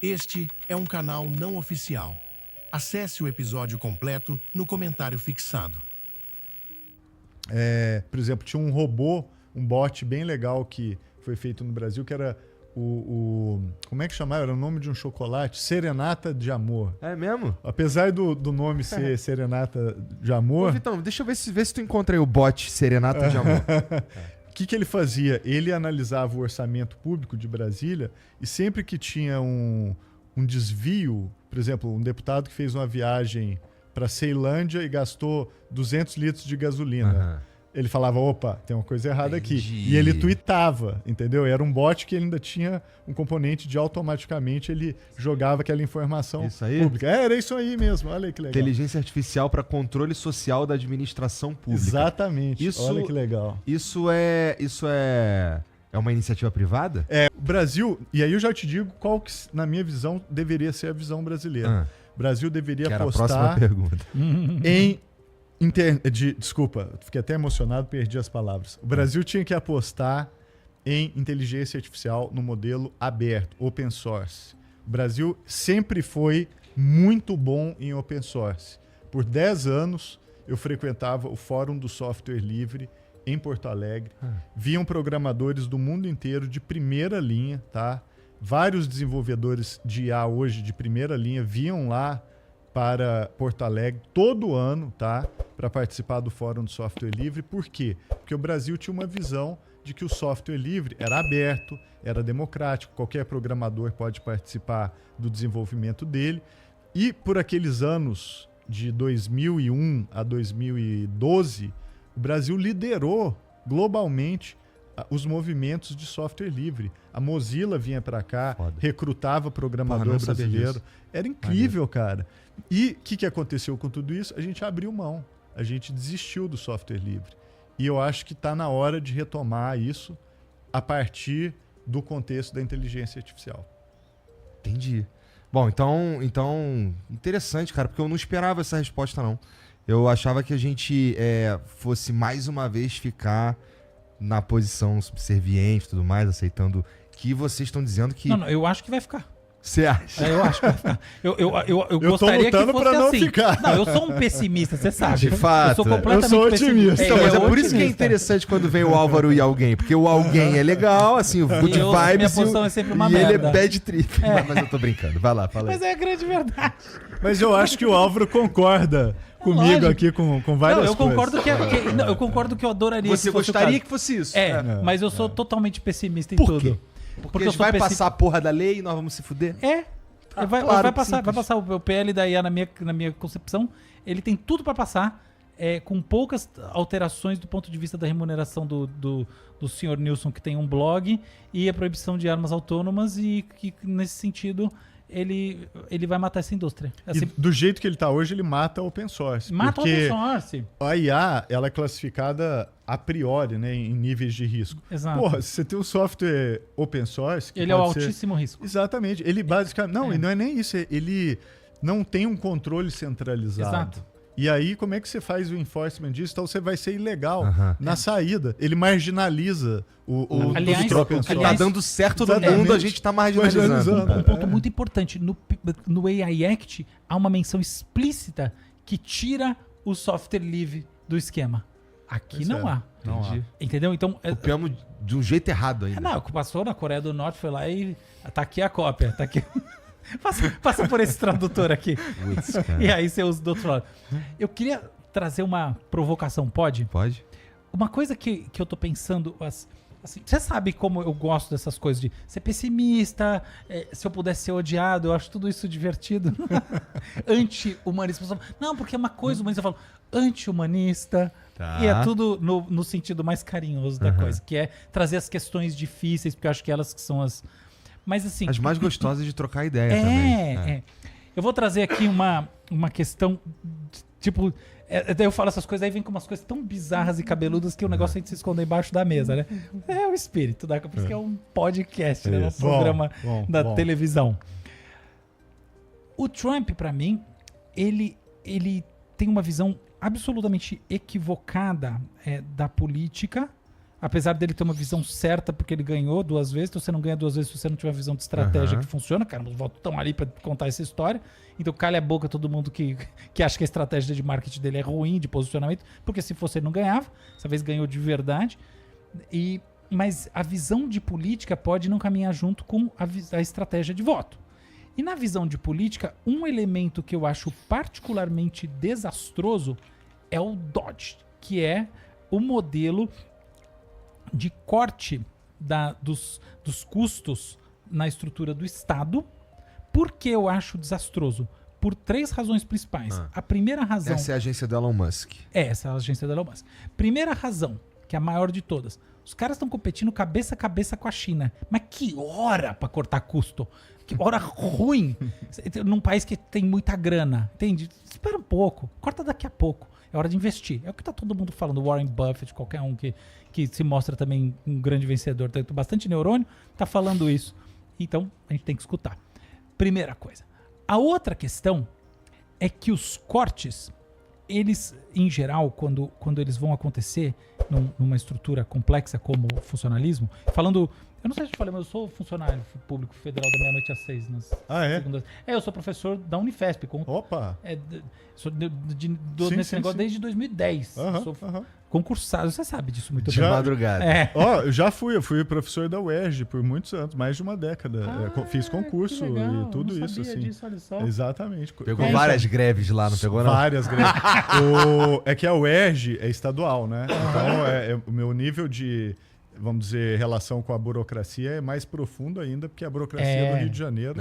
Este é um canal não oficial. Acesse o episódio completo no comentário fixado. Por exemplo, tinha um robô, um bot bem legal que foi feito no Brasil, que era como é que chamava? Era o nome de um chocolate? Serenata de Amor. É mesmo? Apesar do nome ser Serenata de Amor... Ô, Vitão, deixa eu ver se tu encontra aí o bot Serenata de Amor. O que ele fazia? Ele analisava o orçamento público de Brasília e sempre que tinha um desvio, por exemplo, um deputado que fez uma viagem para Ceilândia e gastou 200 litros de gasolina. Ele falava, opa, tem uma coisa errada aqui. E ele tuitava, entendeu? Era um bot que ainda tinha um componente de automaticamente ele jogava aquela informação pública. Era isso aí mesmo, olha aí que legal. Inteligência artificial para controle social da administração pública. Exatamente, olha que legal. Isso é uma iniciativa privada? O Brasil, e aí eu já te digo qual que, na minha visão, deveria ser a visão brasileira. O Brasil deveria apostar a próxima pergunta. Desculpa, fiquei até emocionado, perdi as palavras. O Brasil tinha que apostar em inteligência artificial no modelo aberto, open source. O Brasil sempre foi muito bom em open source. Por 10 anos, eu frequentava o Fórum do Software Livre em Porto Alegre. Viam programadores do mundo inteiro de primeira linha, tá? Vários desenvolvedores de IA hoje de primeira linha vinham lá para Porto Alegre todo ano, tá? Para participar do Fórum do Software Livre. Por quê? Porque o Brasil tinha uma visão de que o software livre era aberto, era democrático, qualquer programador pode participar do desenvolvimento dele. E por aqueles anos de 2001 a 2012, o Brasil liderou globalmente os movimentos de software livre. A Mozilla vinha para cá, recrutava programador brasileiro. Era incrível, cara. E o que aconteceu com tudo isso? A gente abriu mão. A gente desistiu do software livre. E eu acho que está na hora de retomar isso a partir do contexto da inteligência artificial. Entendi. Bom, então interessante, cara, porque eu não esperava essa resposta, não. Eu achava que a gente fosse mais uma vez ficar na posição subserviente e tudo mais, aceitando que vocês estão dizendo que... Não, eu acho que vai ficar. Você acha? Eu acho que vai ficar. Eu gostaria que fosse pra não assim. Ficar. Não, eu sou um pessimista, você sabe. De fato. Eu sou completamente eu sou otimista. Então, mas é por otimista. isso que é interessante quando vem o Álvaro e alguém. Porque o alguém é legal, assim, o good vibes. Minha posição é sempre uma e merda. ele é bad trip. Mas eu tô brincando. Vai lá, fala aí. Mas é a grande verdade. Mas eu acho que o Álvaro concorda comigo aqui com várias eu coisas. concordo eu concordo que eu adoraria Você que fosse gostaria o caso. que fosse isso. Mas eu sou totalmente pessimista em Por tudo. quê? Porque eu sou vai passar a porra da lei e nós vamos se fuder? Vai passar o PL da IA na minha concepção. Ele tem tudo para passar, com poucas alterações do ponto de vista da remuneração do senhor Nilson, que tem um blog, e a proibição de armas autônomas, e que nesse sentido ele vai matar essa indústria. Assim, E do jeito que ele está hoje, ele mata o open source. mata o open source. A IA, ela é classificada a priori, né, em níveis de risco. Exato. Porra, se você tem um software open source... Ele é o altíssimo risco. Exatamente. Ele basicamente... Não é nem isso. Ele não tem um controle centralizado. Exato. E aí, como é que você faz o enforcement disso? Então, você vai ser ilegal na saída. Ele marginaliza o Aliás, open O source. que tá dando certo no Exatamente. mundo, a gente tá marginalizando. Um ponto muito importante. No AI Act, há uma menção explícita que tira o software livre do esquema. Aqui não há. Não há. Entendeu? Então... Copiamos de um jeito errado ainda. Não, o que passou na Coreia do Norte foi lá e... Tá aqui a cópia, tá aqui... Passa por esse tradutor aqui. E aí você usa do outro lado. Eu queria trazer uma provocação, pode? Pode. Uma coisa que eu tô pensando... Assim, você sabe como eu gosto dessas coisas de ser pessimista, se eu pudesse ser odiado, eu acho tudo isso divertido. Anti-humanista. Não, porque é uma coisa humanista. Eu falo anti-humanista. Tá. E é tudo no sentido mais carinhoso da coisa, que é trazer as questões difíceis, porque eu acho que elas que são as... Mas assim... As mais gostosas de trocar ideia também. Eu vou trazer aqui uma questão, tipo... Daí eu falo essas coisas, aí vem com umas coisas tão bizarras e cabeludas que o negócio a gente se esconde embaixo da mesa, né? É o espírito, por isso que é um podcast, né? Um programa da televisão. O Trump, pra mim, ele tem uma visão absolutamente equivocada da política, apesar dele ter uma visão certa, porque ele ganhou 2 vezes, então você não ganha 2 vezes se você não tiver uma visão de estratégia que funciona. Cara, os votos estão ali para contar essa história. Então calha a boca todo mundo que acha que a estratégia de marketing dele é ruim, de posicionamento, porque se fosse ele não ganhava. Essa vez ganhou de verdade. Mas a visão de política pode não caminhar junto com a estratégia de voto. E na visão de política, um elemento que eu acho particularmente desastroso é o Dodge, que é o modelo de corte dos custos na estrutura do Estado. Por que eu acho desastroso? Por 3 razões principais. A primeira razão... Essa é a agência do Elon Musk. Essa é a agência do Elon Musk. Primeira razão, que é a maior de todas. Os caras estão competindo cabeça a cabeça com a China. Mas que hora para cortar custo? Que hora ruim. Num país que tem muita grana. Entende? Espera um pouco. Corta daqui a pouco. É hora de investir. É o que tá todo mundo falando. Warren Buffett, qualquer um que se mostra também um grande vencedor. Tem bastante neurônio, tá falando isso. Então, a gente tem que escutar. Primeira coisa. A outra questão é que os cortes, eles, em geral, quando eles vão acontecer numa estrutura complexa como o funcionalismo, falando... Eu não sei se eu falei, mas eu sou funcionário público federal da meia-noite às 6 nas segundas. Eu sou professor da Unifesp. Opa! Sou nesse negócio desde 2010. Sou concursado, você sabe disso muito bem. Madrugada. Eu já fui professor da UERJ por muitos anos, mais de uma década. Fiz concurso e tudo isso. Assim. Disso, olha só. Exatamente. Pegou várias greves lá, não pegou não? Várias greves. É que a UERJ é estadual, né? Então, o meu nível de, vamos dizer, relação com a burocracia é mais profundo ainda, porque a burocracia do Rio de Janeiro...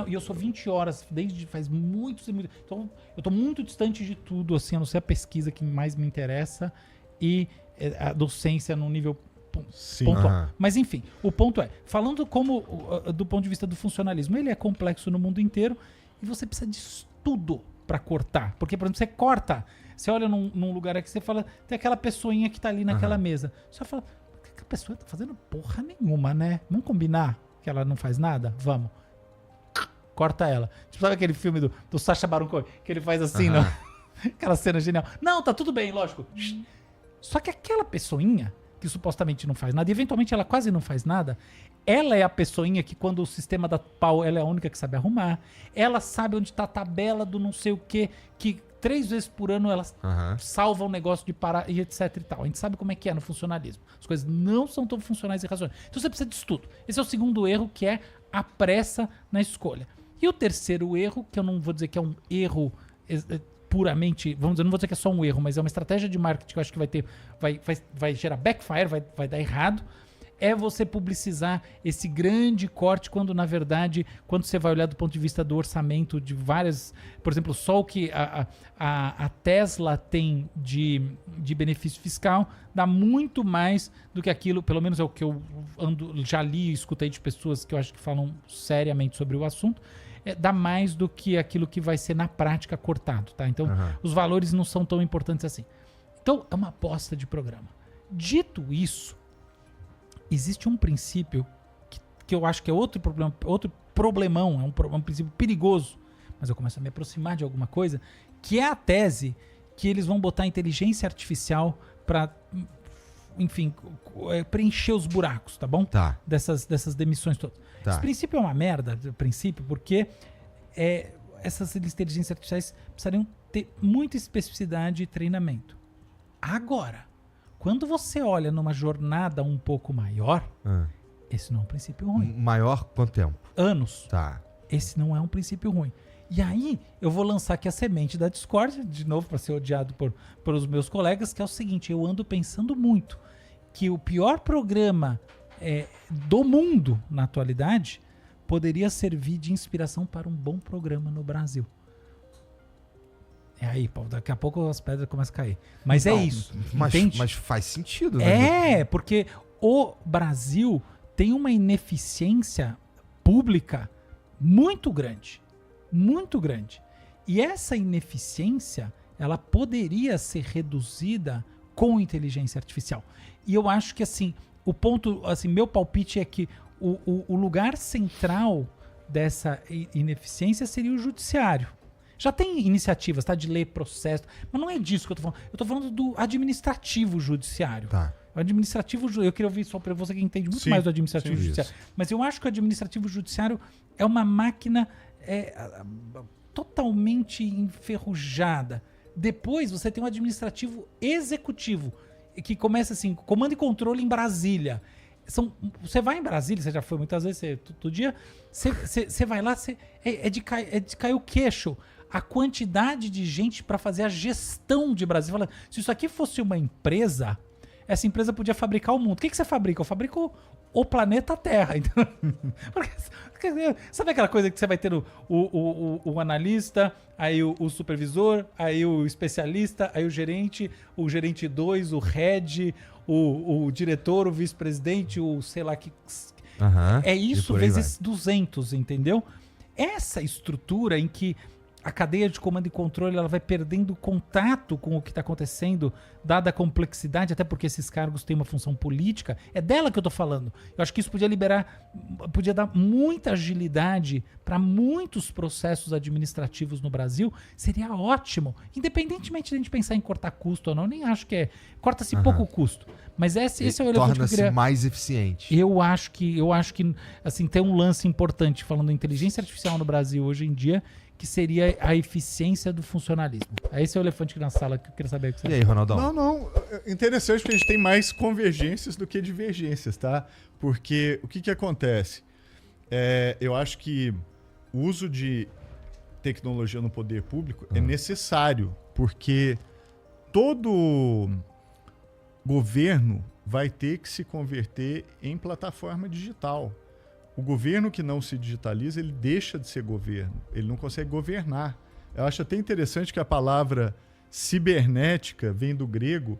E eu sou 20 horas, faz muitos... Então, eu tô muito distante de tudo, assim, a não ser a pesquisa que mais me interessa e a docência no nível pontual. Mas, enfim, o ponto é, falando do ponto de vista do funcionalismo, ele é complexo no mundo inteiro e você precisa de estudo para cortar. Porque, por exemplo, você corta, você olha num lugar aqui, você fala, tem aquela pessoinha que tá ali naquela mesa. Você fala... A pessoa tá fazendo porra nenhuma, né? Vamos combinar que ela não faz nada? Vamos. Corta ela. Tipo, sabe aquele filme do Sacha Baron Cohen? Que ele faz assim, não? Aquela cena genial. Não, tá tudo bem, lógico. Só que aquela pessoinha que supostamente não faz nada, e eventualmente ela quase não faz nada, ela é a pessoinha que quando o sistema dá pau, ela é a única que sabe arrumar. Ela sabe onde tá a tabela do não sei o quê, que 3 vezes por ano elas salvam o negócio de parar e etc e tal. A gente sabe como é que é no funcionalismo. As coisas não são tão funcionais e racionais. Então você precisa de estudo. Esse é o segundo erro, que é a pressa na escolha. E o terceiro erro, que eu não vou dizer que é um erro puramente, vamos dizer, não vou dizer que é só um erro, mas é uma estratégia de marketing que eu acho que vai gerar backfire, vai dar errado, é você publicizar esse grande corte quando, na verdade, quando você vai olhar do ponto de vista do orçamento de várias... Por exemplo, só o que a Tesla tem de benefício fiscal dá muito mais do que aquilo, pelo menos é o que eu já li e escutei de pessoas que eu acho que falam seriamente sobre o assunto, dá mais do que aquilo que vai ser na prática cortado, tá? Então, os valores não são tão importantes assim. Então, é uma aposta de programa. Dito isso, existe um princípio que eu acho que é outro problema, outro problemão, um princípio perigoso, mas eu começo a me aproximar de alguma coisa, que é a tese que eles vão botar inteligência artificial para, enfim, preencher os buracos, tá bom? Tá. Dessas demissões todas. Tá. Esse princípio é uma merda, porque essas inteligências artificiais precisariam ter muita especificidade e treinamento. Agora, quando você olha numa jornada um pouco maior, esse não é um princípio ruim. Maior quanto tempo? Anos. Tá. Esse não é um princípio ruim. E aí, eu vou lançar aqui a semente da discórdia, de novo, para ser odiado pelos meus colegas, que é o seguinte, eu ando pensando muito que o pior programa do mundo, na atualidade, poderia servir de inspiração para um bom programa no Brasil. Aí, pô, daqui a pouco as pedras começam a cair. Mas é isso, entende? Mas faz sentido, né? Porque o Brasil tem uma ineficiência pública muito grande. Muito grande. E essa ineficiência, ela poderia ser reduzida com inteligência artificial. E eu acho que, assim, o ponto, assim, meu palpite é que o lugar central dessa ineficiência seria o judiciário. Já tem iniciativas, tá? De ler processo, mas não é disso que eu tô falando. Eu tô falando do administrativo judiciário. Tá. O administrativo, eu queria ouvir só para você que entende muito Sim, mais do administrativo sim, judiciário. isso. Mas eu acho que o administrativo judiciário é uma máquina totalmente enferrujada. Depois você tem um administrativo executivo, que começa assim, comando e controle em Brasília. Você vai em Brasília, você já foi muitas vezes, todo dia, você vai lá, é de cair o queixo. A quantidade de gente para fazer a gestão de Brasília. Fala, se isso aqui fosse uma empresa, essa empresa podia fabricar o mundo. O que você fabrica? Eu fabrico o planeta Terra. Então, sabe aquela coisa que você vai ter o analista, aí o supervisor, aí o especialista, aí o gerente 2, o head, o diretor, o vice-presidente, o sei lá que... É isso vezes 200, entendeu? Essa estrutura em que a cadeia de comando e controle ela vai perdendo contato com o que está acontecendo, dada a complexidade, até porque esses cargos têm uma função política, é dela que eu estou falando. Eu acho que isso podia dar muita agilidade para muitos processos administrativos no Brasil, seria ótimo. Independentemente de a gente pensar em cortar custo ou não, eu nem acho que corta-se pouco custo. Mas esse é o elefante que eu queria... mais eficiente. Eu acho que assim, tem um lance importante falando da inteligência artificial no Brasil hoje em dia, que seria a eficiência do funcionalismo. Esse é o elefante na sala que eu queria saber o que você E aí, Ronaldão? Não. Interessante porque a gente tem mais convergências do que divergências, tá? Porque o que acontece? Eu acho que o uso de tecnologia no poder público é necessário, porque todo governo vai ter que se converter em plataforma digital. O governo que não se digitaliza, ele deixa de ser governo. Ele não consegue governar. Eu acho até interessante que a palavra cibernética vem do grego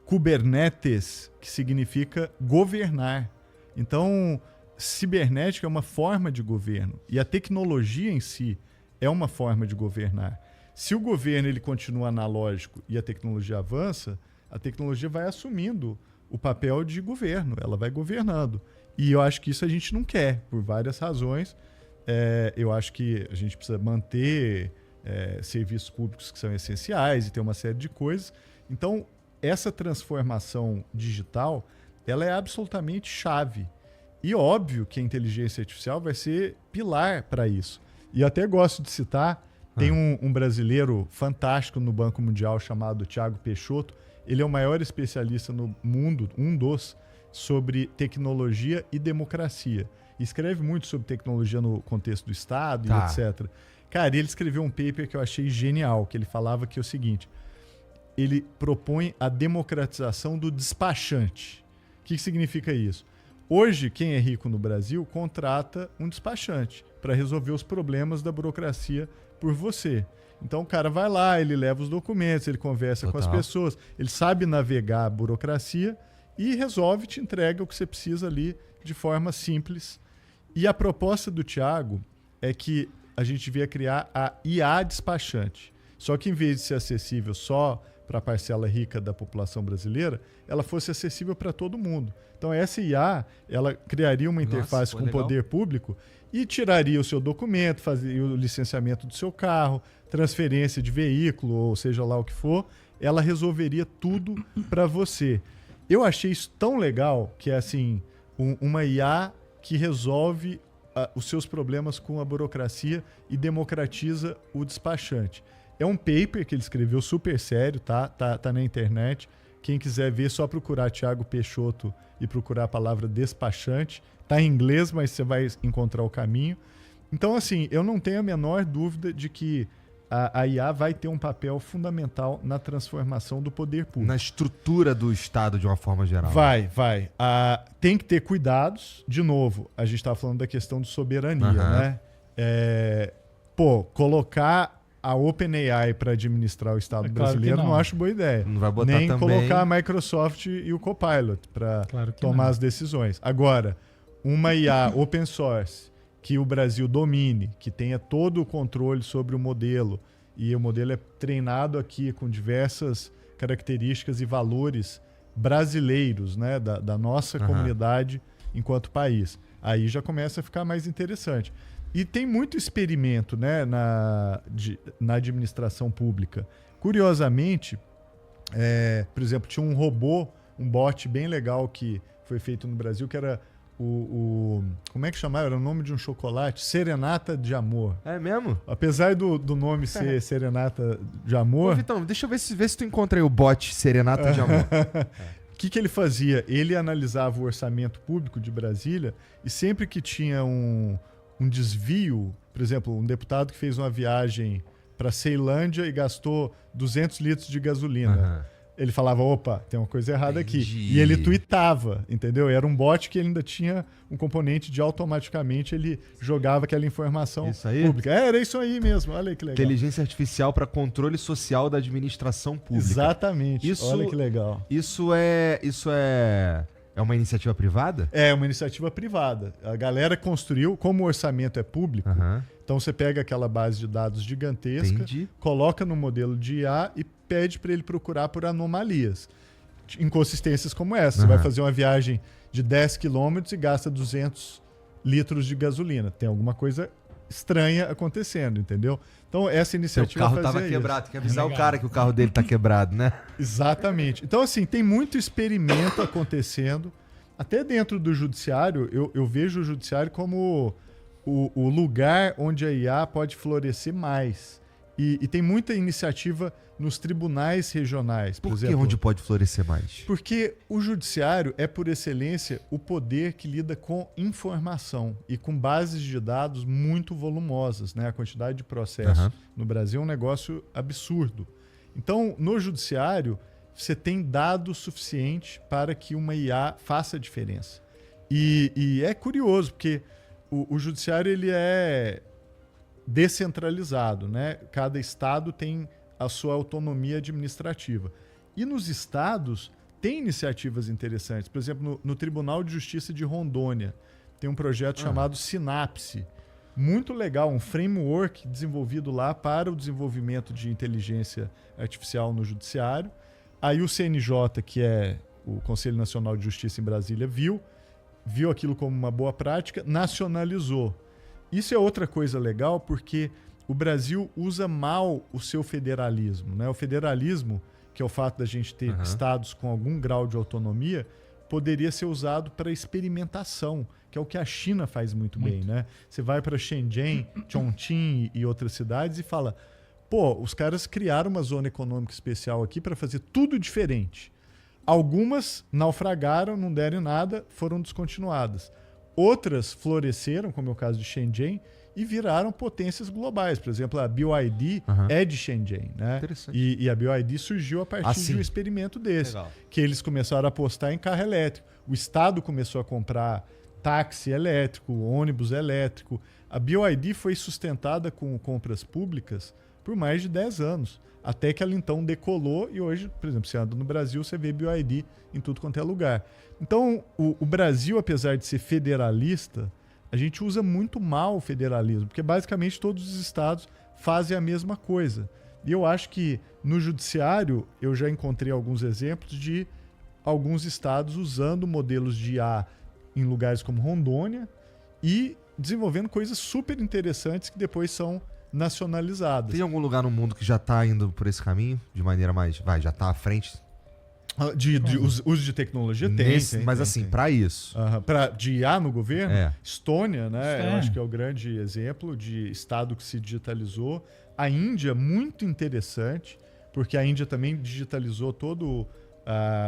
kubernetes, que significa governar. Então, cibernética é uma forma de governo. E a tecnologia em si é uma forma de governar. Se o governo ele continua analógico e a tecnologia avança, a tecnologia vai assumindo o papel de governo. Ela vai governando. E eu acho que isso a gente não quer, por várias razões. Eu acho que a gente precisa manter serviços públicos que são essenciais e ter uma série de coisas. Então, essa transformação digital, ela é absolutamente chave. E óbvio que a inteligência artificial vai ser pilar para isso. E até gosto de citar, tem um brasileiro fantástico no Banco Mundial chamado Thiago Peixoto. Ele é o maior especialista no mundo, sobre tecnologia e democracia. Escreve muito sobre tecnologia no contexto do Estado e etc. Cara, ele escreveu um paper que eu achei genial, que ele falava que é o seguinte, ele propõe a democratização do despachante. O que significa isso? Hoje, quem é rico no Brasil contrata um despachante para resolver os problemas da burocracia por você. Então o cara vai lá, ele leva os documentos, ele conversa com as pessoas, ele sabe navegar a burocracia e resolve, te entrega o que você precisa ali de forma simples. E a proposta do Thiago é que a gente devia criar a IA despachante. Só que em vez de ser acessível só para a parcela rica da população brasileira, ela fosse acessível para todo mundo. Então essa IA, ela criaria uma interface com o poder público e tiraria o seu documento, fazia o licenciamento do seu carro, transferência de veículo, ou seja lá o que for, ela resolveria tudo para você. Eu achei isso tão legal que é assim, uma IA que resolve os seus problemas com a burocracia e democratiza o despachante. É um paper que ele escreveu super sério, tá na internet. Quem quiser ver, é só procurar Thiago Peixoto e procurar a palavra despachante. Tá em inglês, mas você vai encontrar o caminho. Então, assim, eu não tenho a menor dúvida de que a IA vai ter um papel fundamental na transformação do poder público. Na estrutura do Estado, de uma forma geral. Vai. Tem que ter cuidados. De novo, a gente estava falando da questão de soberania, né? Colocar a OpenAI para administrar o Estado brasileiro não acho boa ideia. Não vai botar nem também... colocar a Microsoft e o Copilot para tomar as decisões. Agora, uma IA open source que o Brasil domine, que tenha todo o controle sobre o modelo, e o modelo é treinado aqui com diversas características e valores brasileiros, né, da nossa comunidade enquanto país. Aí já começa a ficar mais interessante. E tem muito experimento, né, na administração pública. Curiosamente, por exemplo, tinha um robô um bot bem legal que foi feito no Brasil, que era como é que chamava? Era o nome de um chocolate, Serenata de Amor. É mesmo? Apesar do nome ser Serenata de Amor... Ô, Vitão, deixa eu ver se tu encontra aí o bot Serenata de Amor. O que ele fazia? Ele analisava o orçamento público de Brasília e sempre que tinha um desvio, por exemplo, um deputado que fez uma viagem para Ceilândia e gastou 200 litros de gasolina. Ele falava, opa, tem uma coisa errada aqui. E ele tuitava, entendeu? Era um bot que ele ainda tinha um componente de automaticamente ele jogava aquela informação pública. Era isso aí mesmo, olha que legal. Inteligência artificial para controle social da administração pública. Exatamente, olha que legal. Isso é uma iniciativa privada? É uma iniciativa privada. A galera construiu, como o orçamento é público, então você pega aquela base de dados gigantesca, coloca no modelo de IA e pede para ele procurar por anomalias. Inconsistências como essa. Você vai fazer uma viagem de 10 quilômetros e gasta 200 litros de gasolina. Tem alguma coisa estranha acontecendo, entendeu? Então essa iniciativa fazia isso. O carro estava quebrado. Tem que avisar o cara que o carro dele está quebrado, né? Exatamente. Então assim, tem muito experimento acontecendo. Até dentro do judiciário, eu vejo o judiciário como o lugar onde a IA pode florescer mais. E tem muita iniciativa nos tribunais regionais, por exemplo. Por que onde pode florescer mais? Porque o judiciário é, por excelência, o poder que lida com informação e com bases de dados muito volumosas, né? A quantidade de processos no Brasil é um negócio absurdo. Então, no judiciário, você tem dado suficiente para que uma IA faça a diferença. E é curioso, porque o judiciário ele é descentralizado, né? Cada estado tem a sua autonomia administrativa. E nos estados tem iniciativas interessantes. Por exemplo, no Tribunal de Justiça de Rondônia tem um projeto chamado Sinapse. Muito legal, um framework desenvolvido lá para o desenvolvimento de inteligência artificial no judiciário. Aí o CNJ, que é o Conselho Nacional de Justiça em Brasília, viu aquilo como uma boa prática, nacionalizou. Isso é outra coisa legal, porque o Brasil usa mal o seu federalismo, né? O federalismo, que é o fato da gente ter estados com algum grau de autonomia, poderia ser usado para experimentação, que é o que a China faz muito bem, né? Você vai para Shenzhen, Chongqing e outras cidades e fala, pô, os caras criaram uma zona econômica especial aqui para fazer tudo diferente. Algumas naufragaram, não deram nada, foram descontinuadas. Outras floresceram, como é o caso de Shenzhen, e viraram potências globais. Por exemplo, a BYD é de Shenzhen, né? Interessante. E a BYD surgiu a partir de um experimento desse. Legal. Que eles começaram a apostar em carro elétrico. O Estado começou a comprar táxi elétrico, ônibus elétrico. A BYD foi sustentada com compras públicas por mais de 10 anos. Até que ela então decolou e hoje, por exemplo, você anda no Brasil, você vê BYD em tudo quanto é lugar. Então, o Brasil, apesar de ser federalista, a gente usa muito mal o federalismo, porque basicamente todos os estados fazem a mesma coisa. E eu acho que no judiciário eu já encontrei alguns exemplos de alguns estados usando modelos de IA em lugares como Rondônia e desenvolvendo coisas super interessantes que depois são nacionalizadas. Tem algum lugar no mundo que já está indo por esse caminho de maneira mais... já está à frente? Uso de tecnologia tem. Mas assim, para isso. De IA no governo, Estônia, né? Eu acho que é o grande exemplo de estado que se digitalizou. A Índia, muito interessante, porque a Índia também digitalizou todo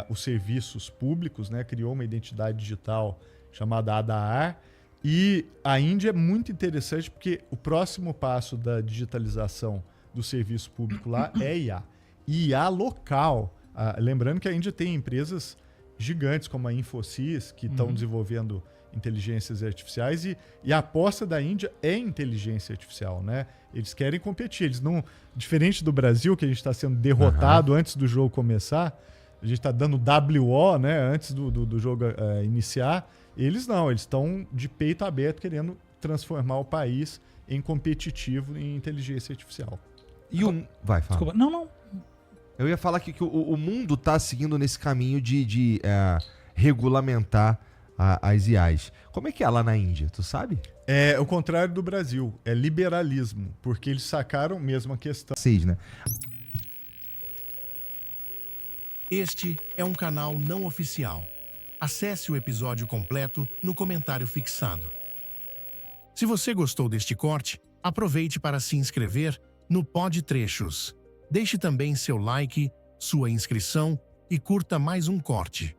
os serviços públicos, né? Criou uma identidade digital chamada Aadhaar. E a Índia é muito interessante porque o próximo passo da digitalização do serviço público lá é IA. E IA local. Lembrando que a Índia tem empresas gigantes como a Infosys, que estão desenvolvendo inteligências artificiais e a aposta da Índia é inteligência artificial, né? Eles querem competir. Eles não, diferente do Brasil, que a gente está sendo derrotado antes do jogo começar, a gente está dando WO, né, antes do jogo iniciar. Eles não, eles estão de peito aberto querendo transformar o país em competitivo em inteligência artificial. Vai, fala. Desculpa. Não. Eu ia falar que o mundo está seguindo nesse caminho de regulamentar as IAs. Como é que é lá na Índia, tu sabe? É o contrário do Brasil, é liberalismo, porque eles sacaram mesmo a questão. Né? Este é um canal não oficial. Acesse o episódio completo no comentário fixado. Se você gostou deste corte, aproveite para se inscrever no Pod Trechos. Deixe também seu like, sua inscrição e curta mais um corte.